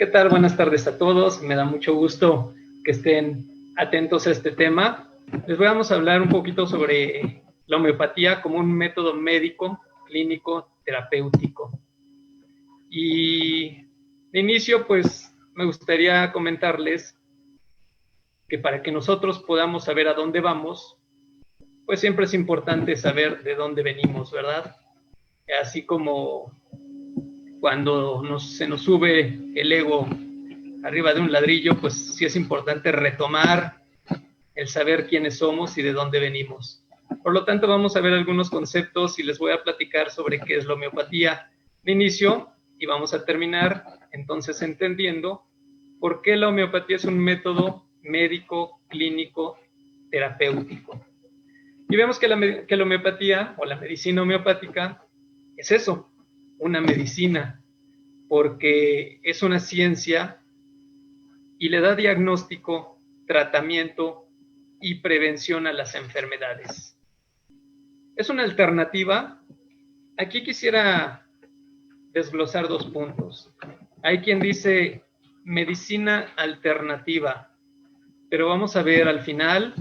¿Qué tal? Buenas tardes a todos. Me da mucho gusto que estén atentos a este tema. Les vamos a hablar un poquito sobre la homeopatía como un método médico, clínico, terapéutico. Y de inicio, pues, me gustaría comentarles que para que nosotros podamos saber a dónde vamos, pues siempre es importante saber de dónde venimos, ¿verdad? Así como cuando se nos sube el ego arriba de un ladrillo, pues sí es importante retomar el saber quiénes somos y de dónde venimos. Por lo tanto, vamos a ver algunos conceptos y les voy a platicar sobre qué es la homeopatía de inicio y vamos a terminar entonces entendiendo por qué la homeopatía es un método médico, clínico, terapéutico. Y vemos que la homeopatía o la medicina homeopática es eso, una medicina, porque es una ciencia y le da diagnóstico, tratamiento y prevención a las enfermedades. Es una alternativa. Aquí quisiera desglosar dos puntos. Hay quien dice medicina alternativa, pero vamos a ver al final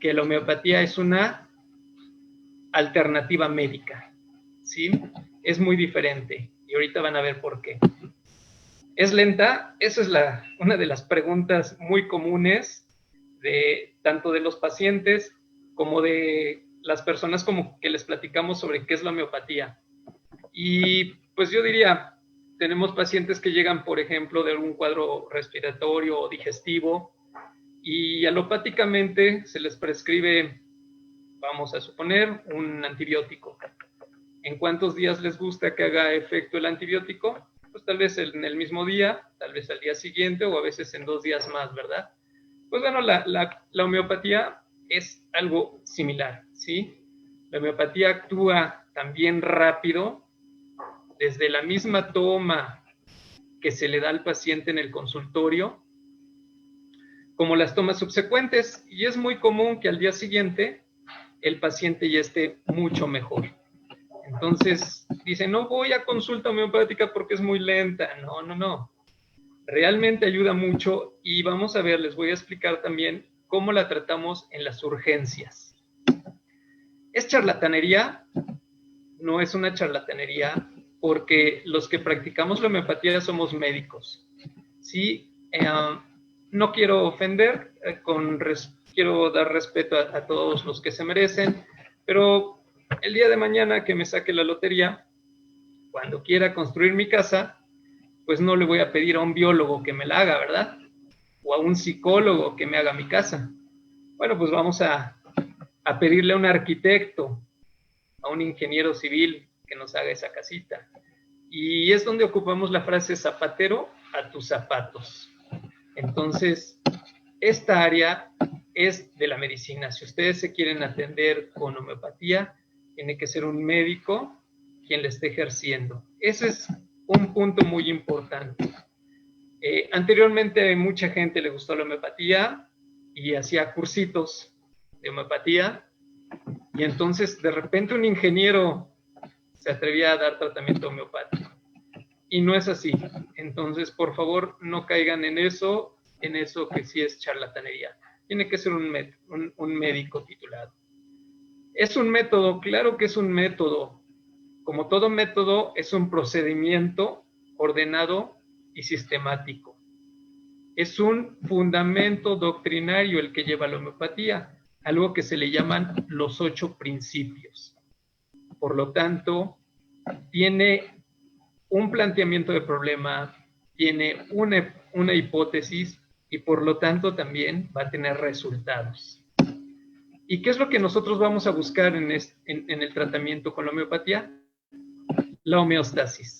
que la homeopatía es una alternativa médica, ¿sí? Es muy diferente y ahorita van a ver por qué. ¿Es lenta? Esa es una de las preguntas muy comunes tanto de los pacientes como de las personas como que les platicamos sobre qué es la homeopatía. Y pues yo diría, tenemos pacientes que llegan, por ejemplo, de algún cuadro respiratorio o digestivo y alopáticamente se les prescribe, vamos a suponer, un antibiótico. ¿En cuántos días les gusta que haga efecto el antibiótico? Pues tal vez en el mismo día, tal vez al día siguiente o a veces en 2 días más, ¿verdad? Pues bueno, la homeopatía es algo similar, ¿sí? La homeopatía actúa también rápido, desde la misma toma que se le da al paciente en el consultorio, como las tomas subsecuentes, y es muy común que al día siguiente el paciente ya esté mucho mejor. Entonces, dice, no voy a consulta homeopática porque es muy lenta. No. Realmente ayuda mucho y vamos a ver, les voy a explicar también cómo la tratamos en las urgencias. ¿Es charlatanería? No es una charlatanería porque los que practicamos la homeopatía somos médicos. ¿Sí? No quiero ofender, quiero dar respeto a todos los que se merecen, pero el día de mañana que me saque la lotería, cuando quiera construir mi casa, pues no le voy a pedir a un biólogo que me la haga, ¿verdad? O a un psicólogo que me haga mi casa. Bueno, pues vamos a pedirle a un arquitecto, a un ingeniero civil que nos haga esa casita. Y es donde ocupamos la frase zapatero a tus zapatos. Entonces, esta área es de la medicina. Si ustedes se quieren atender con homeopatía, tiene que ser un médico quien le esté ejerciendo. Ese es un punto muy importante. Anteriormente mucha gente le gustó la homeopatía y hacía cursitos de homeopatía y entonces de repente un ingeniero se atrevía a dar tratamiento homeopático. Y no es así. Entonces, por favor, no caigan en eso que sí es charlatanería. Tiene que ser un médico titulado. ¿Es un método? Claro que es un método. Como todo método, es un procedimiento ordenado y sistemático. Es un fundamento doctrinario el que lleva la homeopatía, algo que se le llaman los 8 principios. Por lo tanto, tiene un planteamiento de problema, tiene una hipótesis y por lo tanto también va a tener resultados. ¿Y qué es lo que nosotros vamos a buscar en el tratamiento con la homeopatía? La homeostasis.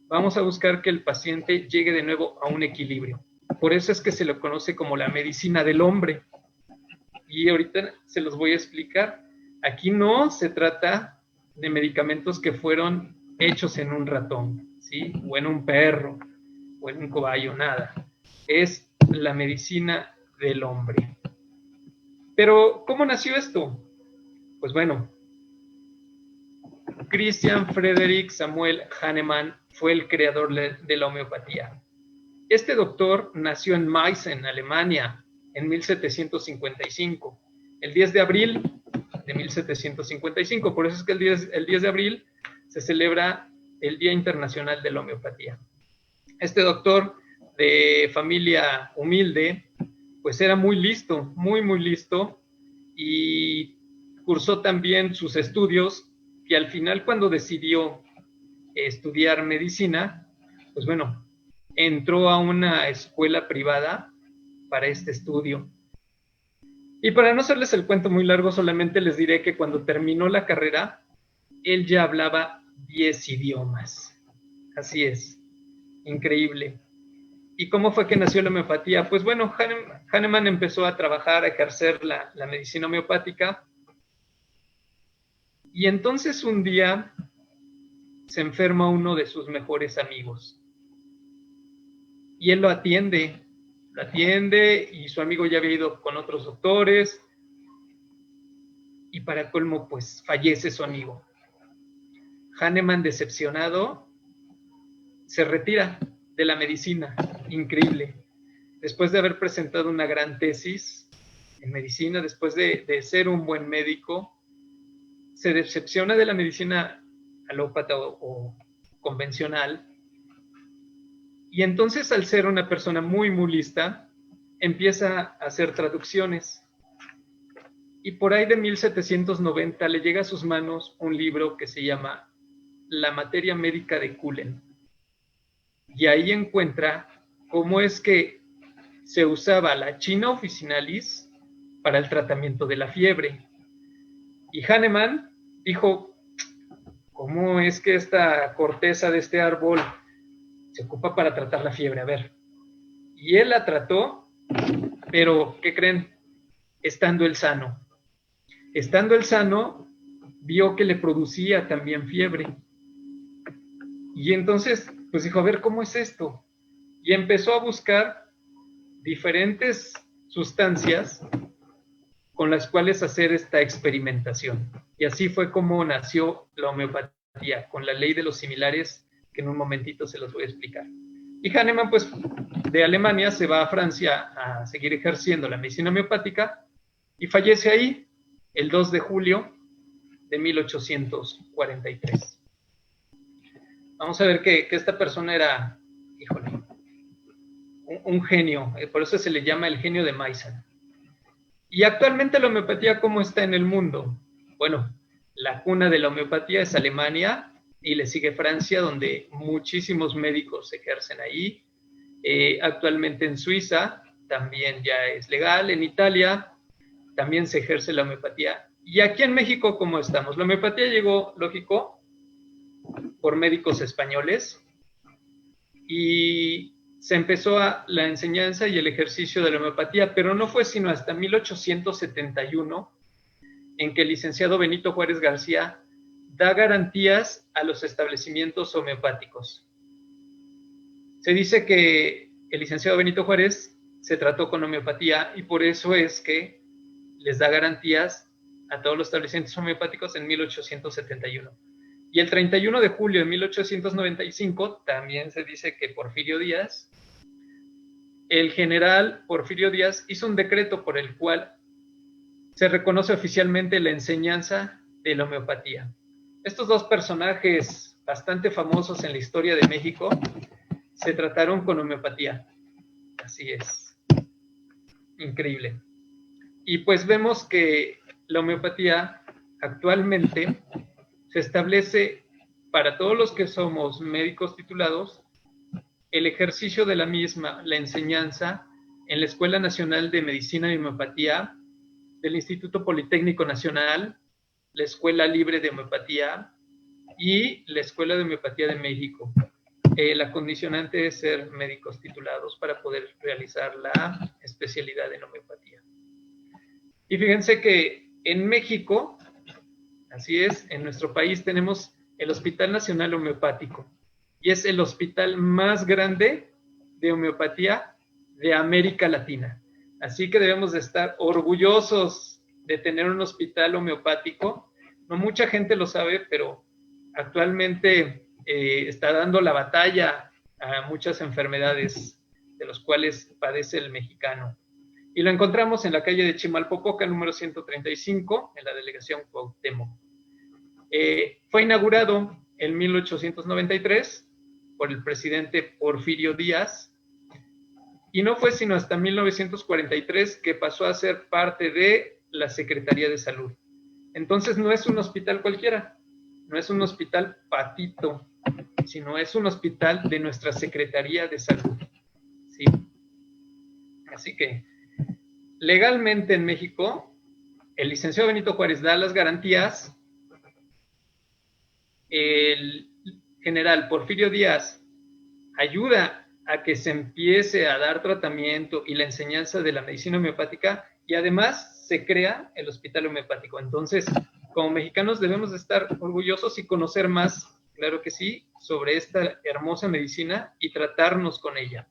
Vamos a buscar que el paciente llegue de nuevo a un equilibrio. Por eso es que se lo conoce como la medicina del hombre. Y ahorita se los voy a explicar. Aquí no se trata de medicamentos que fueron hechos en un ratón, ¿sí? O en un perro, o en un cobayo, nada. Es la medicina del hombre. Pero, ¿cómo nació esto? Pues bueno, Christian Frederick Samuel Hahnemann fue el creador de la homeopatía. Este doctor nació en Meissen, Alemania, en 1755, el 10 de abril de 1755. Por eso es que el 10 de abril se celebra el Día Internacional de la Homeopatía. Este doctor de familia humilde, pues era muy listo, muy listo, y cursó también sus estudios, y al final, cuando decidió estudiar medicina, pues bueno, entró a una escuela privada para este estudio. Y para no hacerles el cuento muy largo, solamente les diré que cuando terminó la carrera, él ya hablaba 10 idiomas. Así es, increíble. ¿Y cómo fue que nació la homeopatía? Pues bueno, Hahnemann empezó a trabajar, a ejercer la medicina homeopática, y entonces un día se enferma uno de sus mejores amigos. Y él lo atiende, y su amigo ya había ido con otros doctores, y para colmo, pues fallece su amigo. Hahnemann, decepcionado, se retira de la medicina. Increíble. Después de haber presentado una gran tesis en medicina, después de ser un buen médico, se decepciona de la medicina alópata o convencional, y entonces, al ser una persona muy lista, empieza a hacer traducciones. Y por ahí de 1790 le llega a sus manos un libro que se llama La materia médica de Cullen. Y ahí encuentra cómo es que se usaba la China officinalis para el tratamiento de la fiebre. Y Hahnemann dijo, ¿cómo es que esta corteza de este árbol se ocupa para tratar la fiebre? A ver. Y él la trató, pero ¿qué creen? Estando él sano. Estando él sano, vio que le producía también fiebre. Y entonces, pues dijo, a ver, ¿cómo es esto? Y empezó a buscar diferentes sustancias con las cuales hacer esta experimentación. Y así fue como nació la homeopatía, con la ley de los similares, que en un momentito se los voy a explicar. Y Hahnemann, pues, de Alemania se va a Francia a seguir ejerciendo la medicina homeopática, y fallece ahí el 2 de julio de 1843. Vamos a ver que esta persona era, híjole, un genio, por eso se le llama el genio de Meissen. Y actualmente la homeopatía, ¿cómo está en el mundo? Bueno, la cuna de la homeopatía es Alemania, y le sigue Francia, donde muchísimos médicos ejercen ahí. Actualmente en Suiza también ya es legal. En Italia también se ejerce la homeopatía. Y aquí en México, ¿cómo estamos? La homeopatía llegó, lógico, por médicos españoles, y se empezó la enseñanza y el ejercicio de la homeopatía, pero no fue sino hasta 1871 en que el licenciado Benito Juárez García da garantías a los establecimientos homeopáticos. Se dice que el licenciado Benito Juárez se trató con homeopatía, y por eso es que les da garantías a todos los establecimientos homeopáticos en 1871. Y el 31 de julio de 1895 también se dice que Porfirio Díaz, el general Porfirio Díaz, hizo un decreto por el cual se reconoce oficialmente la enseñanza de la homeopatía. Estos dos personajes bastante famosos en la historia de México se trataron con homeopatía. Así es. Increíble. Y pues vemos que la homeopatía actualmente se establece para todos los que somos médicos titulados el ejercicio de la misma, la enseñanza en la Escuela Nacional de Medicina y Homeopatía del Instituto Politécnico Nacional, la Escuela Libre de Homeopatía y la Escuela de Homeopatía de México. La condicionante es ser médicos titulados para poder realizar la especialidad en homeopatía. Y fíjense que en México, así es, en nuestro país tenemos el Hospital Nacional Homeopático, y es el hospital más grande de homeopatía de América Latina. Así que debemos de estar orgullosos de tener un hospital homeopático. No mucha gente lo sabe, pero actualmente está dando la batalla a muchas enfermedades de las cuales padece el mexicano. Y lo encontramos en la calle de Chimalpopoca, número 135, en la delegación Cuauhtémoc. Fue inaugurado en 1893 por el presidente Porfirio Díaz, y no fue sino hasta 1943 que pasó a ser parte de la Secretaría de Salud. Entonces no es un hospital cualquiera, no es un hospital patito, sino es un hospital de nuestra Secretaría de Salud. ¿Sí? Así que, legalmente en México, el licenciado Benito Juárez da las garantías, el general Porfirio Díaz ayuda a que se empiece a dar tratamiento y la enseñanza de la medicina homeopática, y además se crea el hospital homeopático. Entonces, como mexicanos debemos de estar orgullosos y conocer más, claro que sí, sobre esta hermosa medicina y tratarnos con ella.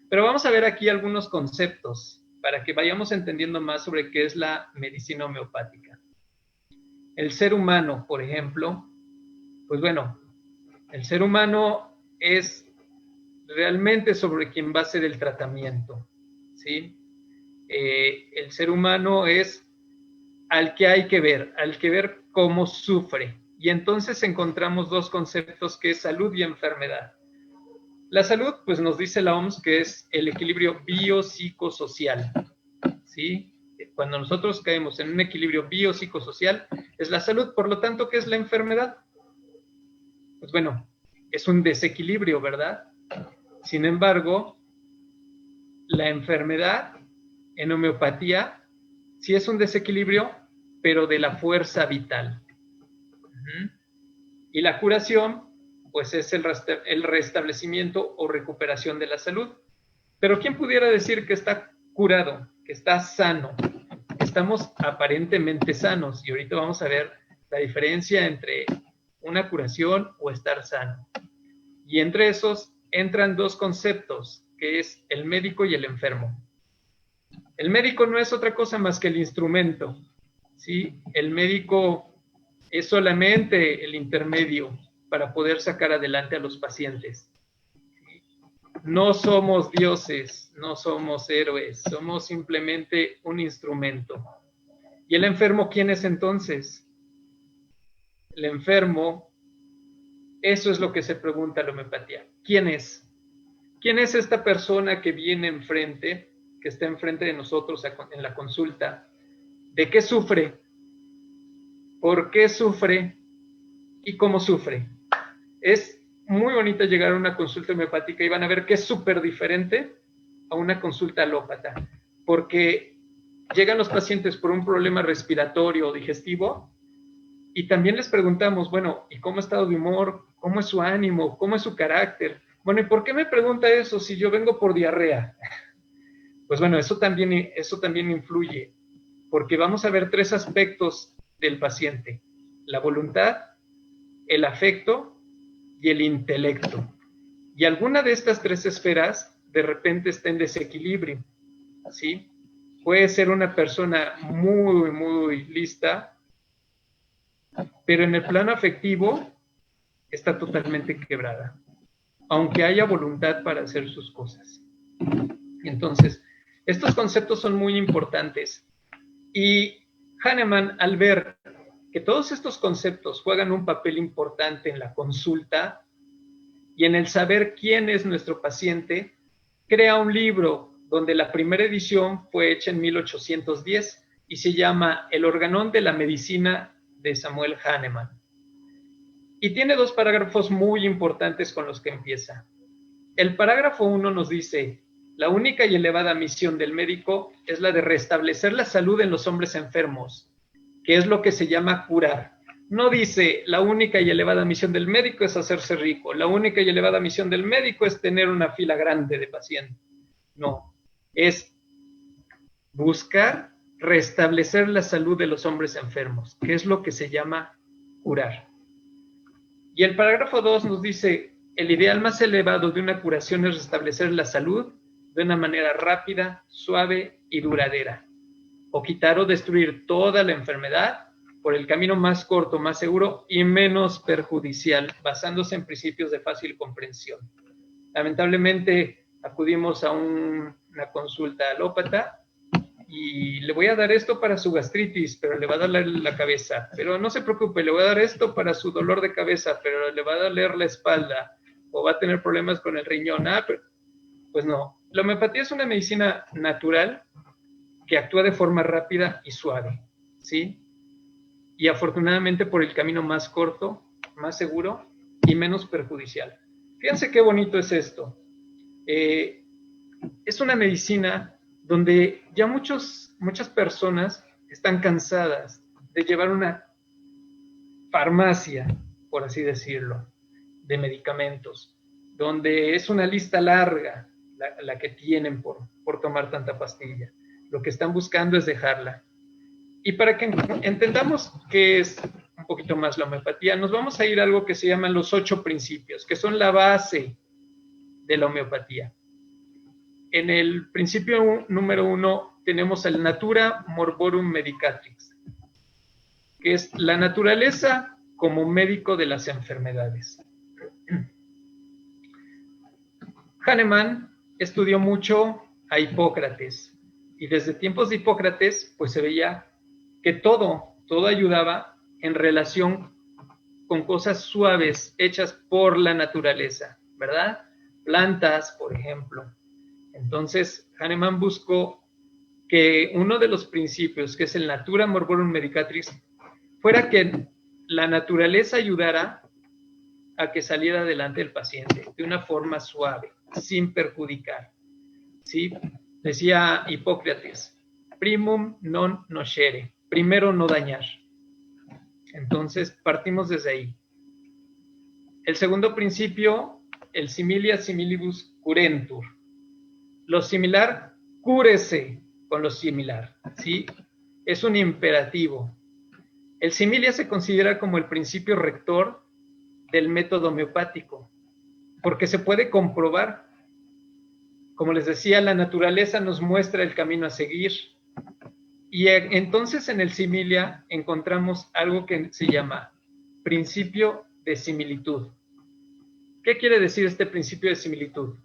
Pero vamos a ver aquí algunos conceptos para que vayamos entendiendo más sobre qué es la medicina homeopática. El ser humano, por ejemplo, pues bueno, el ser humano es realmente sobre quien va a ser el tratamiento, ¿sí? El ser humano es al que hay que ver cómo sufre. Y entonces encontramos dos conceptos, que es salud y enfermedad. La salud, pues nos dice la OMS que es el equilibrio biopsicosocial, ¿sí? Cuando nosotros caemos en un equilibrio biopsicosocial, es la salud. Por lo tanto, ¿qué es la enfermedad? Pues bueno, es un desequilibrio, ¿verdad? Sin embargo, la enfermedad en homeopatía sí es un desequilibrio, pero de la fuerza vital. Y la curación, pues es el restablecimiento o recuperación de la salud. Pero ¿quién pudiera decir que está curado, que está sano? Estamos aparentemente sanos, y ahorita vamos a ver la diferencia entre una curación o estar sano. Y entre esos entran dos conceptos, que es el médico y el enfermo. El médico no es otra cosa más que el instrumento, ¿sí? El médico es solamente el intermedio para poder sacar adelante a los pacientes. No somos dioses, no somos héroes, somos simplemente un instrumento. ¿Y el enfermo quién es entonces? El enfermo, eso es lo que se pregunta la homeopatía. ¿Quién es? ¿Quién es esta persona que viene enfrente, que está enfrente de nosotros en la consulta? ¿De qué sufre? ¿Por qué sufre? ¿Y cómo sufre? Es muy bonito llegar a una consulta homeopática y van a ver que es súper diferente a una consulta alópata, porque llegan los pacientes por un problema respiratorio o digestivo y también les preguntamos, bueno, ¿y cómo ha estado de humor? ¿Cómo es su ánimo? ¿Cómo es su carácter? Bueno, ¿y por qué me pregunta eso si yo vengo por diarrea? Pues bueno, eso también influye, porque vamos a ver tres aspectos del paciente: la voluntad, el afecto y el intelecto. Y alguna de estas tres esferas de repente está en desequilibrio, ¿sí? Puede ser una persona muy, muy lista, pero en el plano afectivo está totalmente quebrada, aunque haya voluntad para hacer sus cosas. Entonces, estos conceptos son muy importantes. Y Hahnemann, al ver que todos estos conceptos juegan un papel importante en la consulta y en el saber quién es nuestro paciente, crea un libro donde la primera edición fue hecha en 1810 y se llama El Organón de la Medicina de Samuel Hahnemann. Y tiene dos parágrafos muy importantes con los que empieza. El parágrafo 1 nos dice: la única y elevada misión del médico es la de restablecer la salud en los hombres enfermos, que es lo que se llama curar. No dice: la única y elevada misión del médico es hacerse rico, la única y elevada misión del médico es tener una fila grande de pacientes. No, es buscar restablecer la salud de los hombres enfermos, que es lo que se llama curar. Y el parágrafo 2 nos dice: el ideal más elevado de una curación es restablecer la salud de una manera rápida, suave y duradera, o quitar o destruir toda la enfermedad por el camino más corto, más seguro y menos perjudicial, basándose en principios de fácil comprensión. Lamentablemente acudimos a una consulta alópata y le voy a dar esto para su gastritis, pero le va a doler la cabeza. Pero no se preocupe, le voy a dar esto para su dolor de cabeza, pero le va a doler la espalda o va a tener problemas con el riñón. Pues no. La homeopatía es una medicina natural que actúa de forma rápida y suave, ¿sí? Y afortunadamente por el camino más corto, más seguro y menos perjudicial. Fíjense qué bonito es esto. Es una medicina donde ya muchas personas están cansadas de llevar una farmacia, por así decirlo, de medicamentos, donde es una lista larga la que tienen por tomar tanta pastilla. Lo que están buscando es dejarla. Y para que entendamos qué es un poquito más la homeopatía, nos vamos a ir a algo que se llaman los 8 principios, que son la base de la homeopatía. En el principio número 1 tenemos el Natura Morborum Medicatrix, que es la naturaleza como médico de las enfermedades. Hahnemann estudió mucho a Hipócrates y desde tiempos de Hipócrates pues se veía que todo ayudaba en relación con cosas suaves hechas por la naturaleza, ¿verdad? Plantas, por ejemplo. Entonces, Hahnemann buscó que uno de los principios, que es el Natura Morborum Medicatrix, fuera que la naturaleza ayudara a que saliera adelante el paciente de una forma suave, sin perjudicar. ¿Sí? Decía Hipócrates, primum non nocere, primero no dañar. Entonces, partimos desde ahí. El segundo principio, el similia similibus curentur. Lo similar, cúrese con lo similar, ¿sí? Es un imperativo. El similia se considera como el principio rector del método homeopático, porque se puede comprobar. Como les decía, la naturaleza nos muestra el camino a seguir. Y entonces en el similia encontramos algo que se llama principio de similitud. ¿Qué quiere decir este principio de similitud?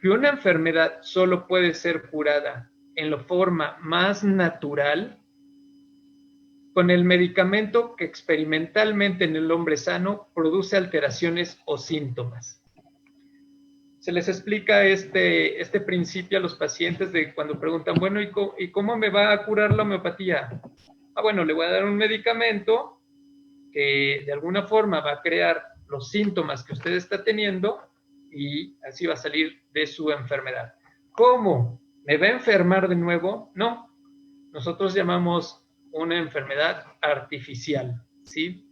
Que una enfermedad solo puede ser curada en la forma más natural con el medicamento que experimentalmente en el hombre sano produce alteraciones o síntomas. Se les explica este principio a los pacientes de cuando preguntan, bueno, ¿y cómo me va a curar la homeopatía? Bueno, le voy a dar un medicamento que de alguna forma va a crear los síntomas que usted está teniendo y así va a salir de su enfermedad. ¿Cómo? ¿Me va a enfermar de nuevo? No. Nosotros llamamos una enfermedad artificial, ¿sí?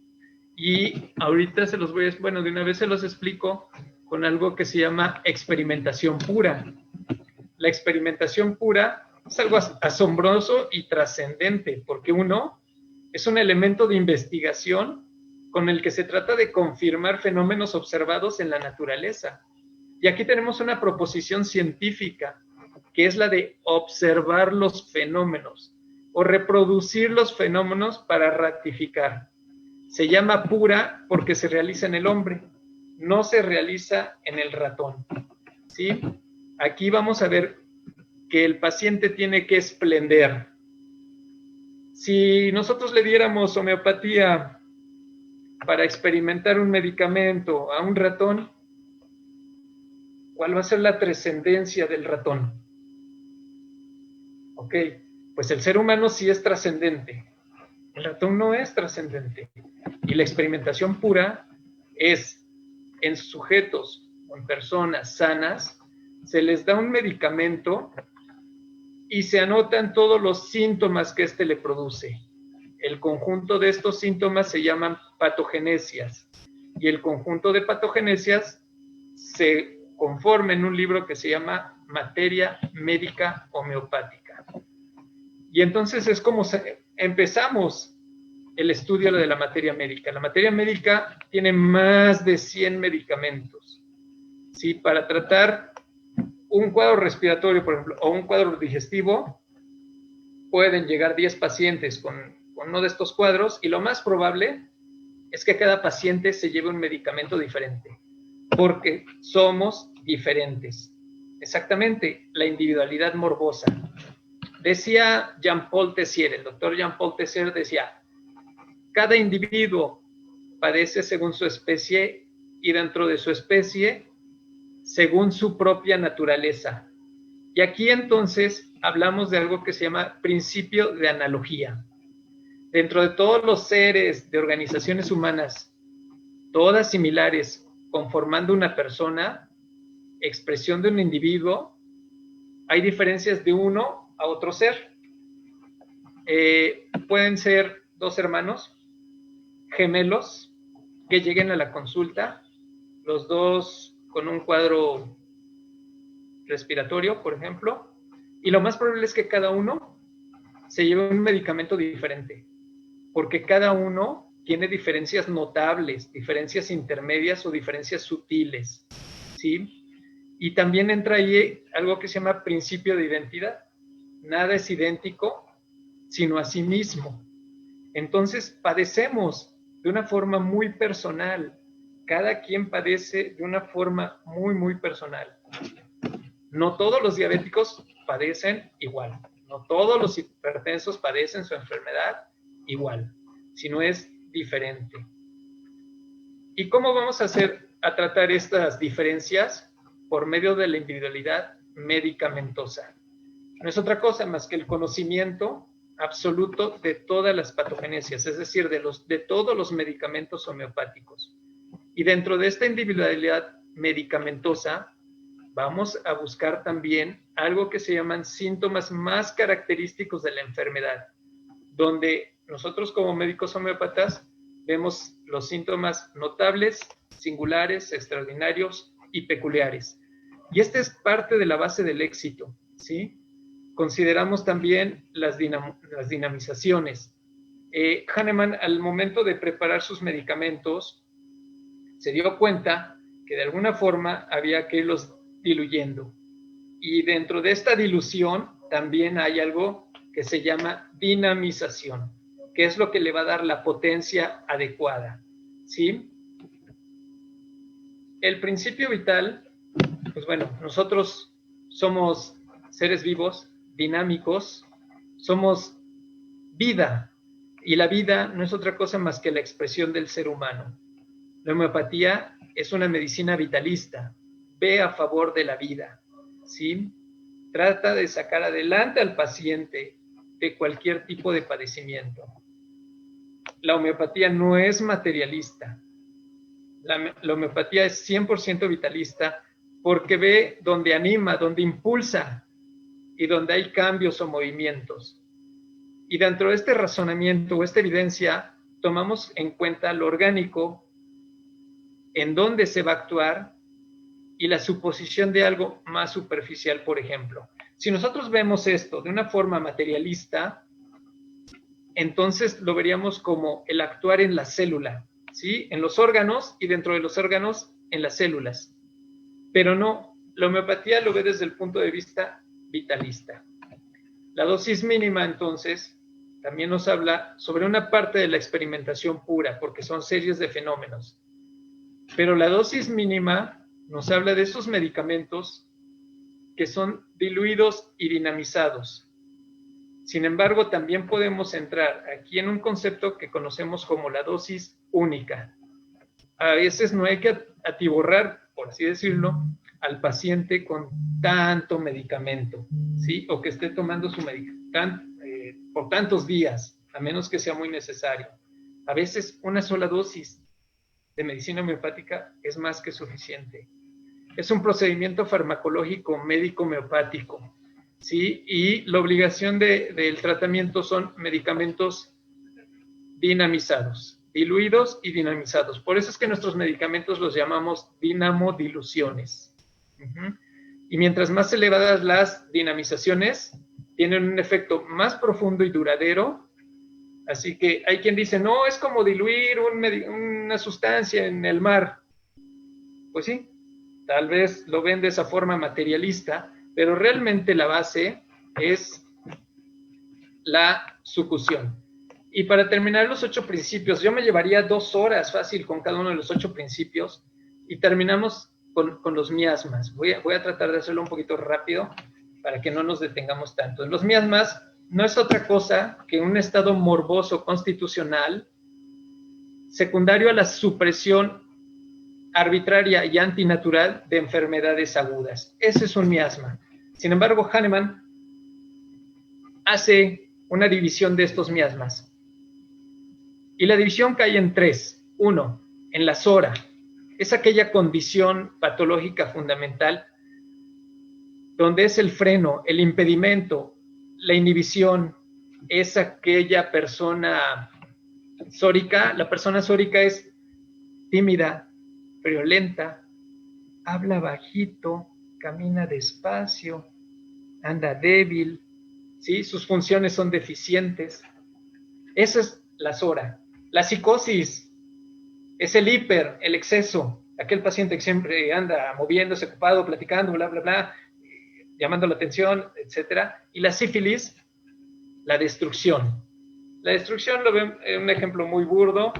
Y ahorita de una vez se los explico con algo que se llama experimentación pura. La experimentación pura es algo asombroso y trascendente, porque es un elemento de investigación con el que se trata de confirmar fenómenos observados en la naturaleza. Y aquí tenemos una proposición científica, que es la de observar los fenómenos o reproducir los fenómenos para ratificar. Se llama pura porque se realiza en el hombre, no se realiza en el ratón, ¿sí? Aquí vamos a ver que el paciente tiene que esplender. Si nosotros le diéramos homeopatía para experimentar un medicamento a un ratón, ¿cuál va a ser la trascendencia del ratón? Ok, pues el ser humano sí es trascendente, el ratón no es trascendente. Y la experimentación pura es en sujetos o en personas sanas, se les da un medicamento y se anotan todos los síntomas que éste le produce. El conjunto de estos síntomas se llaman patogenesias y el conjunto de patogenesias se conforma en un libro que se llama Materia Médica Homeopática. Y entonces es como empezamos el estudio de la materia médica. La materia médica tiene más de 100 medicamentos, ¿sí? Para tratar un cuadro respiratorio, por ejemplo, o un cuadro digestivo, pueden llegar 10 pacientes con con uno de estos cuadros y lo más probable es que cada paciente se lleve un medicamento diferente, porque somos diferentes. Exactamente, la individualidad morbosa. Decía Jean-Paul Tessier, el doctor Jean-Paul Tessier decía, cada individuo padece según su especie y dentro de su especie según su propia naturaleza. Y aquí entonces hablamos de algo que se llama principio de analogía. Dentro de todos los seres de organizaciones humanas, todas similares, conformando una persona, expresión de un individuo, hay diferencias de uno a otro ser. Pueden ser dos hermanos, gemelos, que lleguen a la consulta, los dos con un cuadro respiratorio, por ejemplo, y lo más probable es que cada uno se lleve un medicamento diferente, porque cada uno tiene diferencias notables, diferencias intermedias o diferencias sutiles, ¿sí? Y también entra ahí algo que se llama principio de identidad. Nada es idéntico, sino a sí mismo. Entonces, padecemos de una forma muy personal. Cada quien padece de una forma muy, muy personal. No todos los diabéticos padecen igual. No todos los hipertensos padecen su enfermedad igual, sino es diferente. ¿Y cómo vamos a tratar estas diferencias? Por medio de la individualidad medicamentosa. No es otra cosa más que el conocimiento absoluto de todas las patogenesis, es decir, de todos los medicamentos homeopáticos. Y dentro de esta individualidad medicamentosa, vamos a buscar también algo que se llaman síntomas más característicos de la enfermedad, donde nosotros como médicos homeópatas vemos los síntomas notables, singulares, extraordinarios y peculiares. Y esta es parte de la base del éxito, ¿sí? Consideramos también las dinamizaciones. Hahnemann, al momento de preparar sus medicamentos, se dio cuenta que de alguna forma había que irlos diluyendo. Y dentro de esta dilución también hay algo que se llama dinamización, que es lo que le va a dar la potencia adecuada, ¿sí? El principio vital, pues bueno, nosotros somos seres vivos, dinámicos, somos vida, y la vida no es otra cosa más que la expresión del ser humano. La homeopatía es una medicina vitalista, ve a favor de la vida, ¿sí? Trata de sacar adelante al paciente de cualquier tipo de padecimiento. La homeopatía no es materialista. La homeopatía es 100% vitalista porque ve donde anima, donde impulsa y donde hay cambios o movimientos. Y dentro de este razonamiento o esta evidencia, tomamos en cuenta lo orgánico, en dónde se va a actuar y la suposición de algo más superficial, por ejemplo. Si nosotros vemos esto de una forma materialista, entonces lo veríamos como el actuar en la célula, ¿sí? En los órganos y dentro de los órganos en las células. Pero no, la homeopatía lo ve desde el punto de vista vitalista. La dosis mínima, entonces, también nos habla sobre una parte de la experimentación pura, porque son series de fenómenos. Pero la dosis mínima nos habla de esos medicamentos que son diluidos y dinamizados. Sin embargo, también podemos entrar aquí en un concepto que conocemos como la dosis única. A veces no hay que atiborrar, por así decirlo, al paciente con tanto medicamento, ¿sí? O que esté tomando su medicamento por tantos días, a menos que sea muy necesario. A veces una sola dosis de medicina homeopática es más que suficiente. Es un procedimiento farmacológico médico homeopático, ¿sí? Y la obligación del tratamiento son medicamentos dinamizados, diluidos y dinamizados. Por eso es que nuestros medicamentos los llamamos dinamodiluciones. Y mientras más elevadas las dinamizaciones, tienen un efecto más profundo y duradero. Así que hay quien dice, no, es como diluir una sustancia en el mar. Pues sí, tal vez lo ven de esa forma materialista, pero realmente la base es la sucusión. Y para terminar los 8 principios, yo me llevaría 2 horas fácil con cada uno de los 8 principios y terminamos con los miasmas. Voy a tratar de hacerlo un poquito rápido para que no nos detengamos tanto. Los miasmas no es otra cosa que un estado morboso constitucional secundario a la supresión arbitraria y antinatural de enfermedades agudas. Ese es un miasma. Sin embargo, Hahnemann hace una división de estos miasmas. Y la división cae en 3. 1, en la SORA. Es aquella condición patológica fundamental donde es el freno, el impedimento, la inhibición, es aquella persona sórica. La persona sórica es tímida, friolenta, habla bajito, camina despacio, anda débil, ¿sí? Sus funciones son deficientes. Esa es la SORA. La psicosis es el hiper, el exceso, aquel paciente que siempre anda moviéndose, ocupado, platicando, bla, bla, bla, llamando la atención, etcétera. Y la sífilis, la destrucción. La destrucción lo ven en un ejemplo muy burdo,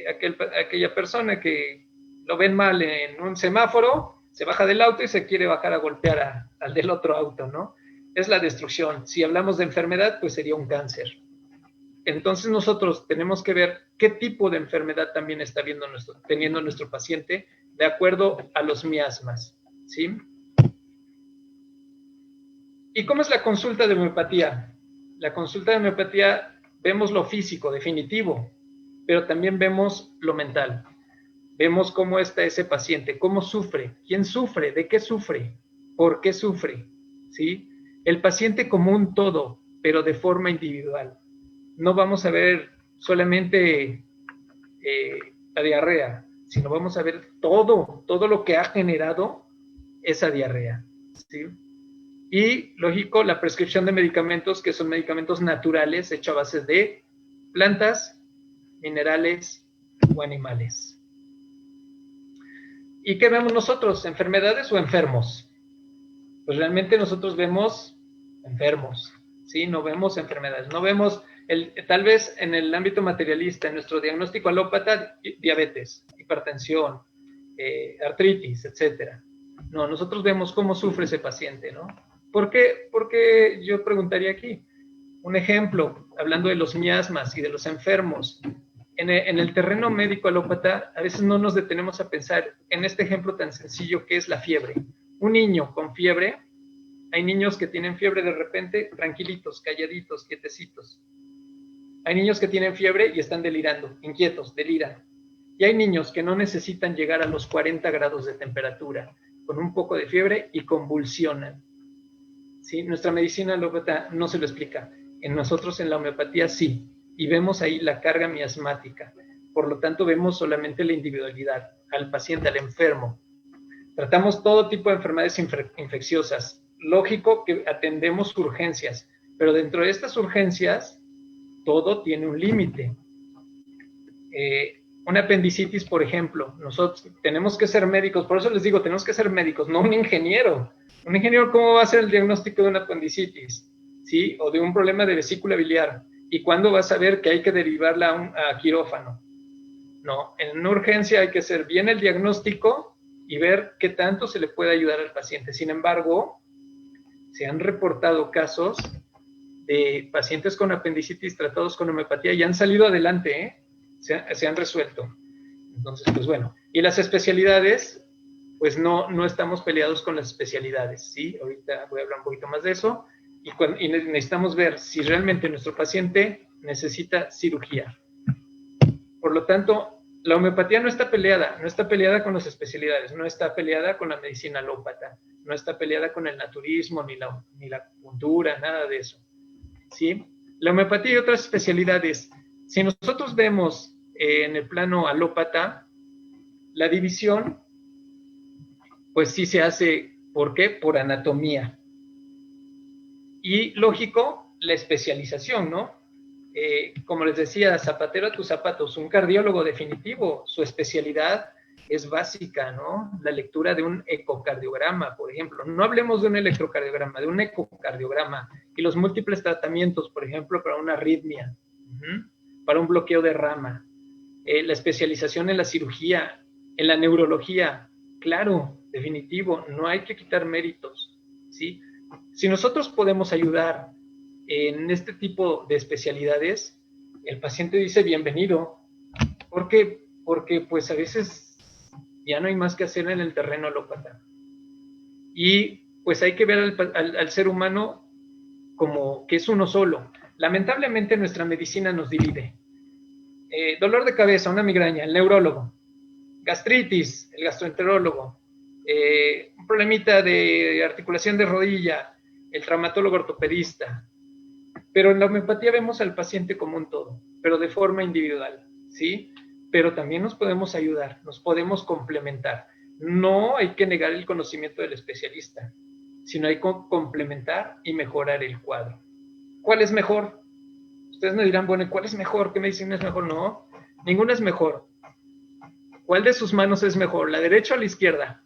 aquella persona que lo ven mal en un semáforo, se baja del auto y se quiere bajar a golpear al del otro auto, ¿no? Es la destrucción. Si hablamos de enfermedad, pues sería un cáncer. Entonces nosotros tenemos que ver qué tipo de enfermedad también está teniendo nuestro paciente de acuerdo a los miasmas, ¿sí? ¿Y cómo es la consulta de homeopatía? La consulta de homeopatía vemos lo físico, definitivo, pero también vemos lo mental. Vemos cómo está ese paciente, cómo sufre, quién sufre, de qué sufre, por qué sufre, ¿sí? El paciente como un todo, pero de forma individual. No vamos a ver solamente la diarrea, sino vamos a ver todo lo que ha generado esa diarrea, ¿sí? Y, lógico, la prescripción de medicamentos, que son medicamentos naturales, hechos a base de plantas, minerales o animales. ¿Y qué vemos nosotros? ¿Enfermedades o enfermos? Pues realmente nosotros vemos enfermos, ¿sí? No vemos enfermedades, no vemos, tal vez en el ámbito materialista, en nuestro diagnóstico alópata, diabetes, hipertensión, artritis, etcétera. No, nosotros vemos cómo sufre ese paciente, ¿no? ¿Por qué? Porque yo preguntaría aquí, un ejemplo, hablando de los miasmas y de los enfermos, en el terreno médico alópata, a veces no nos detenemos a pensar en este ejemplo tan sencillo que es la fiebre. Un niño con fiebre, hay niños que tienen fiebre de repente, tranquilitos, calladitos, quietecitos. Hay niños que tienen fiebre y están delirando, inquietos, deliran. Y hay niños que no necesitan llegar a los 40 grados de temperatura, con un poco de fiebre y convulsionan. ¿Sí? Nuestra medicina alópata no se lo explica. En nosotros, en la homeopatía, sí. Y vemos ahí la carga miasmática. Por lo tanto, vemos solamente la individualidad, al paciente, al enfermo. Tratamos todo tipo de enfermedades infecciosas. Lógico que atendemos urgencias, pero dentro de estas urgencias, todo tiene un límite. Una apendicitis, por ejemplo, nosotros tenemos que ser médicos, por eso les digo, tenemos que ser médicos, no un ingeniero. Un ingeniero, ¿cómo va a hacer el diagnóstico de una apendicitis? ¿Sí? O de un problema de vesícula biliar. ¿Y cuándo va a saber que hay que derivarla a quirófano? No, en una urgencia hay que hacer bien el diagnóstico y ver qué tanto se le puede ayudar al paciente. Sin embargo, se han reportado casos de pacientes con apendicitis tratados con homeopatía y han salido adelante, ¿eh? Se han resuelto. Entonces, pues bueno. Y las especialidades, pues no estamos peleados con las especialidades, ¿sí? Ahorita voy a hablar un poquito más de eso. Y necesitamos ver si realmente nuestro paciente necesita cirugía. Por lo tanto, la homeopatía no está peleada con las especialidades, no está peleada con la medicina alópata, no está peleada con el naturismo, ni la acupuntura, nada de eso, ¿sí? La homeopatía y otras especialidades, si nosotros vemos en el plano alópata, la división, pues sí se hace, ¿por qué? Por anatomía. Y lógico, la especialización, ¿no? Como les decía, zapatero a tus zapatos, un cardiólogo definitivo, su especialidad es básica, ¿no? La lectura de un ecocardiograma, por ejemplo. No hablemos de un electrocardiograma, de un ecocardiograma y los múltiples tratamientos, por ejemplo, para una arritmia. para un bloqueo de rama, la especialización en la cirugía, en la neurología, claro, definitivo, no hay que quitar méritos, ¿sí? Si nosotros podemos ayudar en este tipo de especialidades, el paciente dice bienvenido. ¿Por qué? Porque pues a veces ya no hay más que hacer en el terreno alópata. Y pues hay que ver al ser humano como que es uno solo. Lamentablemente nuestra medicina nos divide. Dolor de cabeza, una migraña, el neurólogo. Gastritis, el gastroenterólogo. Un problemita de articulación de rodilla, el traumatólogo ortopedista. Pero en la homeopatía vemos al paciente como un todo, pero de forma individual, ¿sí? Pero también nos podemos ayudar, nos podemos complementar. No hay que negar el conocimiento del especialista, sino hay que complementar y mejorar el cuadro. ¿Cuál es mejor? Ustedes me dirán, bueno, ¿cuál es mejor? ¿Qué medicina es mejor? No, ninguna es mejor. ¿Cuál de sus manos es mejor? ¿La derecha o la izquierda?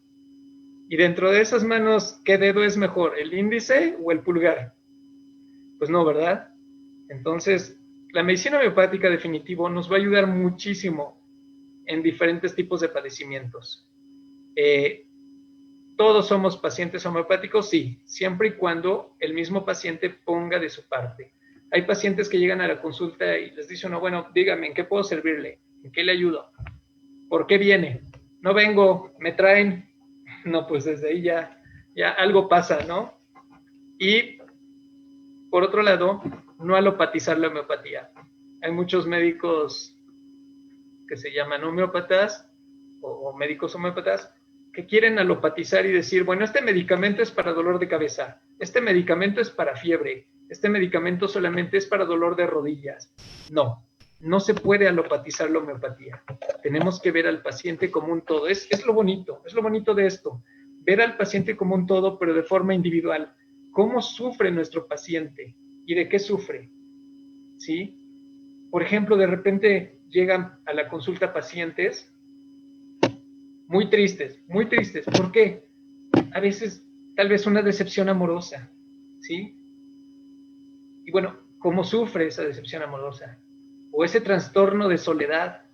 Y dentro de esas manos, ¿qué dedo es mejor? ¿El índice o el pulgar? Pues no, ¿verdad? Entonces, la medicina homeopática definitivo nos va a ayudar muchísimo en diferentes tipos de padecimientos. ¿Todos somos pacientes homeopáticos? Sí, siempre y cuando el mismo paciente ponga de su parte. Hay pacientes que llegan a la consulta y les dice uno, bueno, dígame, ¿en qué puedo servirle? ¿En qué le ayudo? ¿Por qué viene? No vengo, me traen. No, pues desde ahí ya algo pasa, ¿no? Y por otro lado, no alopatizar la homeopatía. Hay muchos médicos que se llaman homeópatas o médicos homeópatas que quieren alopatizar y decir, bueno, este medicamento es para dolor de cabeza, este medicamento es para fiebre, este medicamento solamente es para dolor de rodillas. No, no se puede alopatizar la homeopatía. Tenemos que ver al paciente como un todo. Es lo bonito de esto. Ver al paciente como un todo, pero de forma individual. ¿Cómo sufre nuestro paciente? ¿Y de qué sufre? ¿Sí? Por ejemplo, de repente llegan a la consulta pacientes muy tristes. ¿Por qué? A veces, tal vez una decepción amorosa, ¿sí? Y bueno, ¿cómo sufre esa decepción amorosa? O ese trastorno de soledad,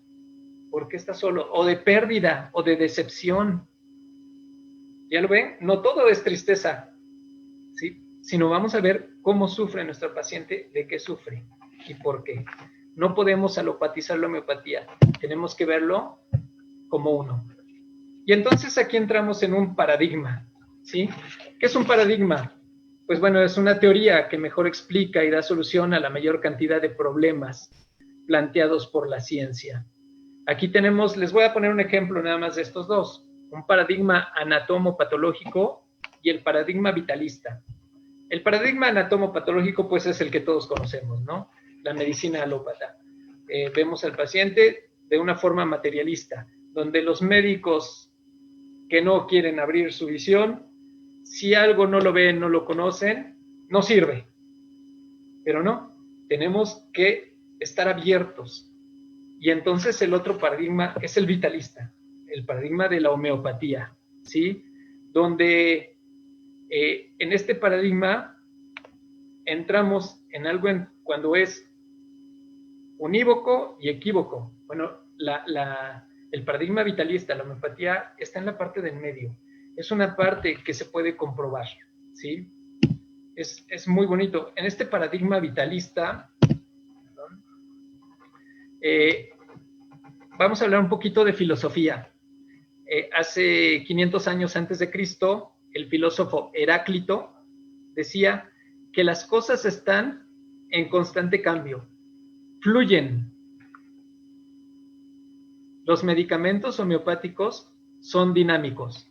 ¿por qué está solo? O de pérdida, o de decepción. ¿Ya lo ven? No todo es tristeza, ¿sí? Sino vamos a ver cómo sufre nuestro paciente, de qué sufre y por qué. No podemos alopatizar la homeopatía, tenemos que verlo como uno. Y entonces aquí entramos en un paradigma, ¿sí? ¿Qué es un paradigma? Pues bueno, es una teoría que mejor explica y da solución a la mayor cantidad de problemas planteados por la ciencia. Aquí tenemos, les voy a poner un ejemplo nada más de estos dos, un paradigma anatomopatológico y el paradigma vitalista. El paradigma anatomopatológico pues es el que todos conocemos, ¿no? La medicina alópata. Vemos al paciente de una forma materialista, donde los médicos que no quieren abrir su visión, si algo no lo ven, no lo conocen, no sirve. Pero no, tenemos que estar abiertos. Y entonces el otro paradigma es el vitalista, el paradigma de la homeopatía, ¿sí? Donde en este paradigma entramos en algo cuando es unívoco y equívoco. Bueno, el paradigma vitalista, la homeopatía, está en la parte del medio. Es una parte que se puede comprobar, ¿sí? Es muy bonito. En este paradigma vitalista, vamos a hablar un poquito de filosofía. Hace 500 años antes de Cristo, el filósofo Heráclito decía que las cosas están en constante cambio, fluyen. Los medicamentos homeopáticos son dinámicos.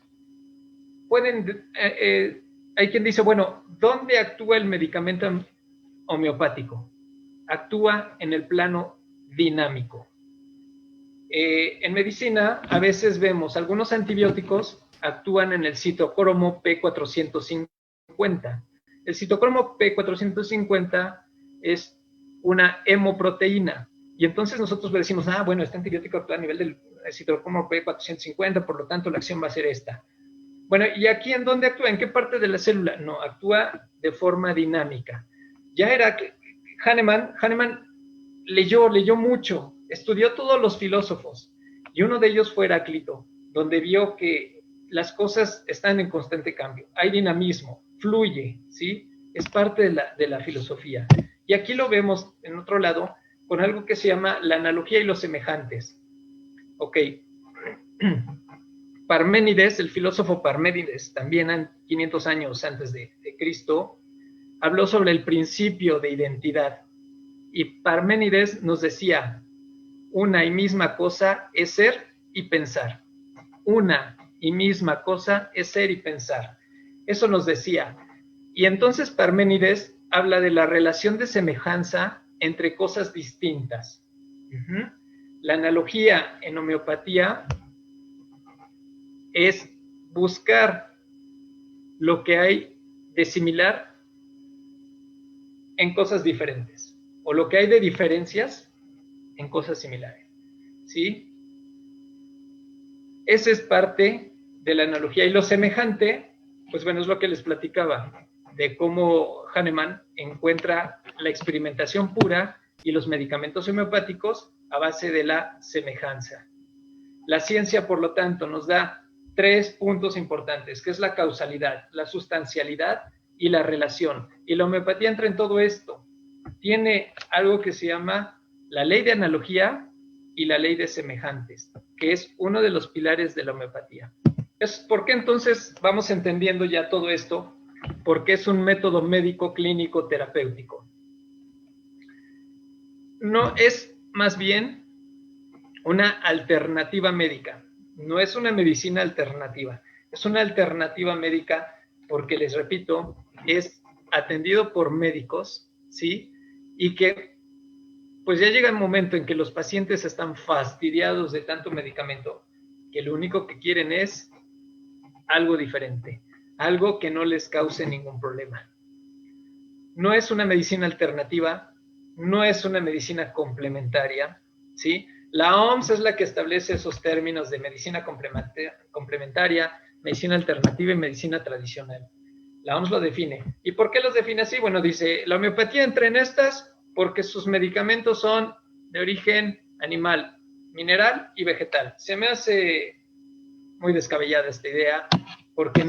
Hay quien dice, bueno, ¿dónde actúa el medicamento homeopático? Actúa en el plano dinámico. En medicina a veces vemos algunos antibióticos actúan en el citocromo P450. El citocromo P450 es una hemoproteína. Y entonces nosotros decimos, bueno, este antibiótico actúa a nivel del citocromo P450, por lo tanto la acción va a ser esta. Bueno, ¿y aquí en dónde actúa? ¿En qué parte de la célula? No, actúa de forma dinámica. Ya era Hahnemann leyó mucho, estudió todos los filósofos, y uno de ellos fue Heráclito, donde vio que las cosas están en constante cambio, hay dinamismo, fluye, ¿sí? Es parte de la filosofía. Y aquí lo vemos en otro lado con algo que se llama la analogía y los semejantes. Ok. Parménides, el filósofo Parménides, también 500 años antes de Cristo, habló sobre el principio de identidad. Y Parménides nos decía, una y misma cosa es ser y pensar. Una y misma cosa es ser y pensar. Eso nos decía. Y entonces Parménides habla de la relación de semejanza entre cosas distintas. La analogía en homeopatía es buscar lo que hay de similar en cosas diferentes, o lo que hay de diferencias en cosas similares, ¿sí? Esa es parte de la analogía. Y lo semejante, pues bueno, es lo que les platicaba, de cómo Hahnemann encuentra la experimentación pura y los medicamentos homeopáticos a base de la semejanza. La ciencia, por lo tanto, nos da 3 puntos importantes, que es la causalidad, la sustancialidad y la relación. Y la homeopatía entra en todo esto. Tiene algo que se llama la ley de analogía y la ley de semejantes, que es uno de los pilares de la homeopatía. ¿Por qué entonces vamos entendiendo ya todo esto? Porque es un método médico, clínico, terapéutico. No, es más bien una alternativa médica. No es una medicina alternativa, es una alternativa médica porque, les repito, es atendido por médicos, ¿sí? Y que pues ya llega el momento en que los pacientes están fastidiados de tanto medicamento que lo único que quieren es algo diferente, algo que no les cause ningún problema. No es una medicina alternativa, no es una medicina complementaria, ¿sí? La OMS es la que establece esos términos de medicina complementaria, medicina alternativa y medicina tradicional. La OMS lo define. ¿Y por qué los define así? Bueno, dice, la homeopatía entra en estas porque sus medicamentos son de origen animal, mineral y vegetal. Se me hace muy descabellada esta idea porque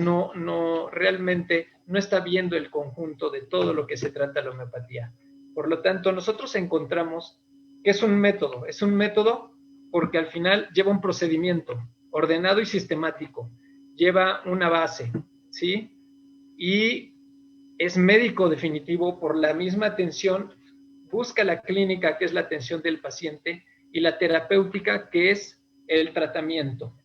realmente no está viendo el conjunto de todo lo que se trata la homeopatía. Por lo tanto, nosotros encontramos que es un método porque al final lleva un procedimiento ordenado y sistemático, lleva una base, ¿sí? Y es médico definitivo por la misma atención, busca la clínica, que es la atención del paciente, y la terapéutica, que es el tratamiento.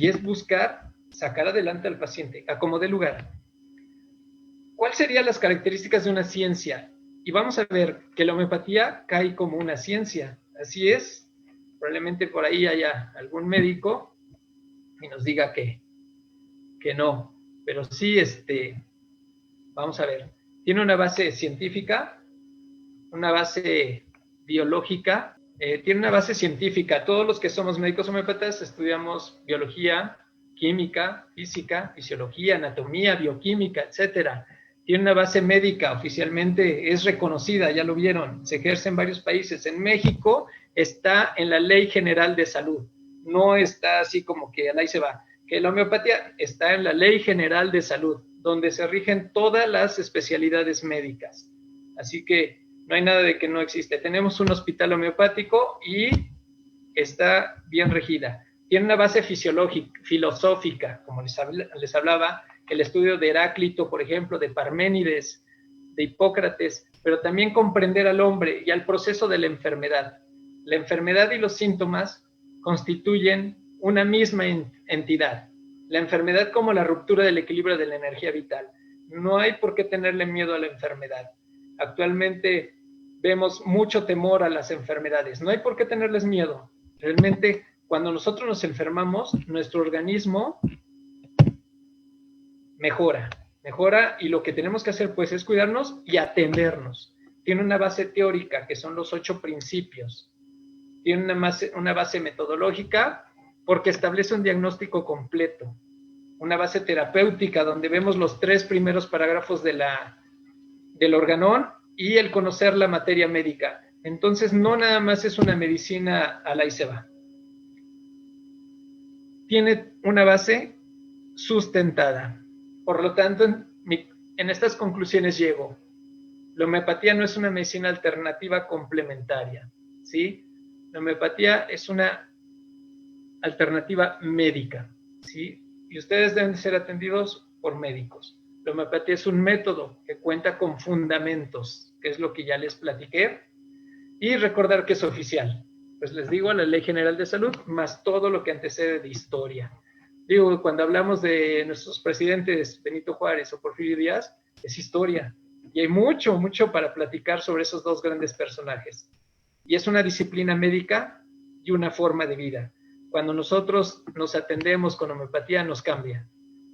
Y es buscar sacar adelante al paciente, a como dé lugar. ¿Cuáles serían las características de una ciencia? Y vamos a ver que la homeopatía cae como una ciencia. Así es. Probablemente por ahí haya algún médico y nos diga que no. Pero sí, vamos a ver. Tiene una base científica, una base biológica, tiene una base científica. Todos los que somos médicos homeópatas estudiamos biología, química, física, fisiología, anatomía, bioquímica, etcétera. Tiene una base médica, oficialmente es reconocida, ya lo vieron, se ejerce en varios países. En México está en la Ley General de Salud, no está así como que ahí se va. Que la homeopatía está en la Ley General de Salud, donde se rigen todas las especialidades médicas. Así que no hay nada de que no existe. Tenemos un hospital homeopático y está bien regida. Tiene una base filosófica, como les hablaba, el estudio de Heráclito, por ejemplo, de Parménides, de Hipócrates, pero también comprender al hombre y al proceso de la enfermedad. La enfermedad y los síntomas constituyen una misma entidad. La enfermedad como la ruptura del equilibrio de la energía vital. No hay por qué tenerle miedo a la enfermedad. Actualmente vemos mucho temor a las enfermedades. No hay por qué tenerles miedo. Realmente, cuando nosotros nos enfermamos, nuestro organismo mejora y lo que tenemos que hacer pues es cuidarnos y atendernos. Tiene una base teórica que son los 8 principios. Tiene una base metodológica porque establece un diagnóstico completo. Una base terapéutica donde vemos los 3 primeros parágrafos del organón y el conocer la materia médica. Entonces, no nada más es una medicina a la y se va. Tiene una base sustentada. Por lo tanto, en estas conclusiones llego. La homeopatía no es una medicina alternativa complementaria, ¿sí? La homeopatía es una alternativa médica, ¿sí? Y ustedes deben ser atendidos por médicos. La homeopatía es un método que cuenta con fundamentos, que es lo que ya les platiqué, y recordar que es oficial. Pues les digo, la Ley General de Salud, más todo lo que antecede de historia. Digo, cuando hablamos de nuestros presidentes Benito Juárez o Porfirio Díaz, es historia. Y hay mucho, mucho para platicar sobre esos dos grandes personajes. Y es una disciplina médica y una forma de vida. Cuando nosotros nos atendemos con homeopatía, nos cambia.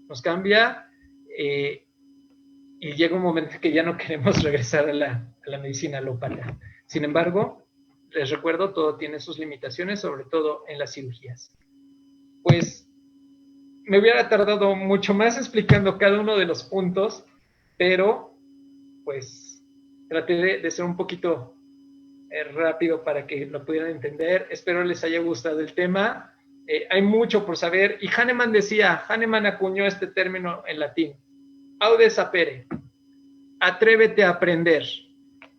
Nos cambia y llega un momento que ya no queremos regresar a la medicina alópata. Sin embargo, les recuerdo, todo tiene sus limitaciones, sobre todo en las cirugías. Pues me hubiera tardado mucho más explicando cada uno de los puntos, pero pues traté de ser un poquito rápido para que lo pudieran entender. Espero les haya gustado el tema. Hay mucho por saber. Y Hahnemann acuñó este término en latín: aude sapere, atrévete a aprender.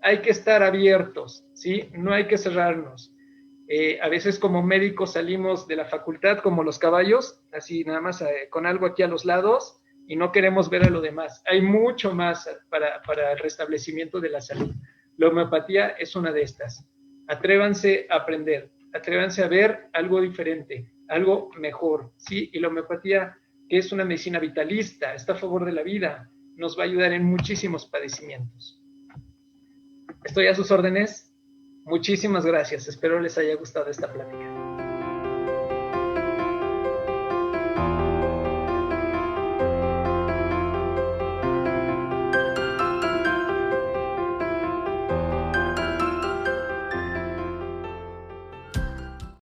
Hay que estar abiertos, ¿sí? No hay que cerrarnos. A veces como médicos salimos de la facultad como los caballos, así nada más con algo aquí a los lados, y no queremos ver a lo demás. Hay mucho más para el restablecimiento de la salud. La homeopatía es una de estas. Atrévanse a aprender, atrévanse a ver algo diferente, algo mejor, ¿sí? Y la homeopatía, que es una medicina vitalista, está a favor de la vida, nos va a ayudar en muchísimos padecimientos. Estoy a sus órdenes. Muchísimas gracias. Espero les haya gustado esta plática.